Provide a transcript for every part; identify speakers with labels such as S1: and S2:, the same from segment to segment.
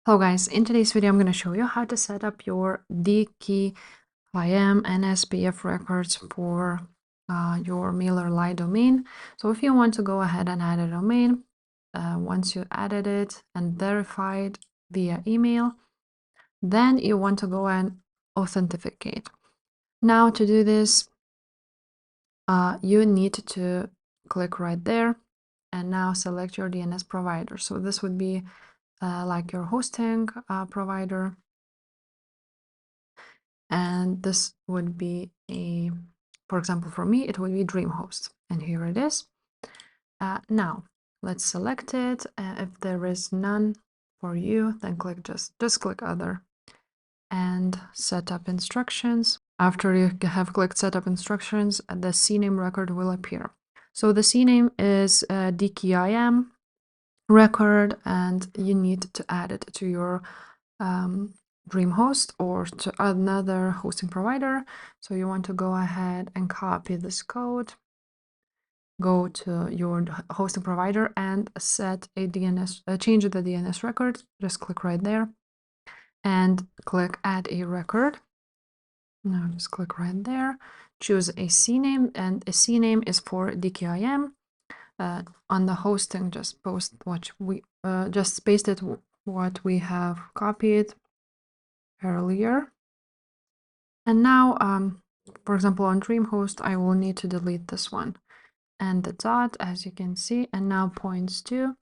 S1: Hello guys, in today's video I'm going to show you how to set up your DKIM and SPF records for your MailerLite domain. So if you want to go ahead and add a domain, once you added it and verified via email, then you want to go and authenticate. Now to do this, you need to click right there and now select your DNS provider. So this would be like your hosting provider. And this would be for example, for me, it would be DreamHost. And here it is. Now, let's select it. If there is none for you, then just click Other and Set up Instructions. After you have clicked Set up Instructions, the CNAME record will appear. So the CNAME is DKIM record, and you need to add it to your DreamHost or to another hosting provider. So you want to go ahead and copy this code, go to your hosting provider and set a DNS, change the DNS record. Just click right there and click Add a Record. Now just click right there, choose a CNAME, and a CNAME is for DKIM. On the hosting, just post what we just pasted what we have copied earlier. And now, for example, on DreamHost, I will need to delete this one. And the dot, as you can see, and now points to.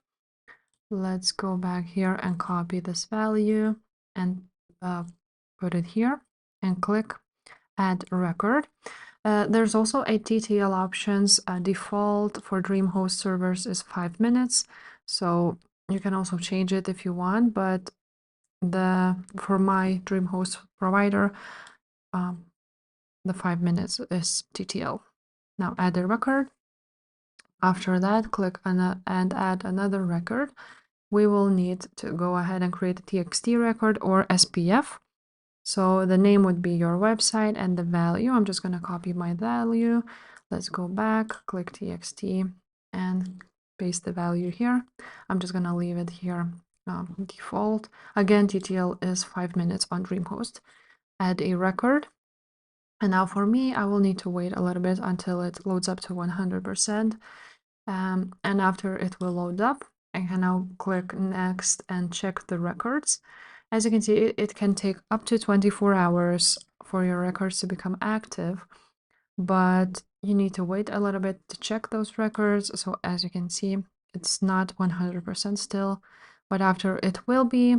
S1: Let's go back here and copy this value and put it here and click Add Record. There's also a TTL options. Default for DreamHost servers is 5 minutes. So you can also change it if you want, but for my DreamHost provider, the 5 minutes is TTL. Now add a record. After that, click on and add another record. We will need to go ahead and create a TXT record or SPF. So the name would be your website and the value. I'm just going to copy my value. Let's go back, click TXT and paste the value here. I'm just going to leave it here default. Again, TTL is 5 minutes on DreamHost. Add a record. And now for me, I will need to wait a little bit until it loads up to 100%. And after it will load up, I can now click Next and check the records. As you can see, it can take up to 24 hours for your records to become active, but you need to wait a little bit to check those records. So as you can see, it's not 100% still, but after it will be,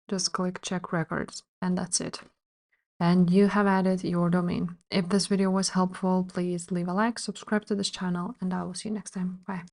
S1: just click Check Records, and that's it. And you have added your domain. If this video was helpful, please leave a like, subscribe to this channel, and I will see you next time. Bye.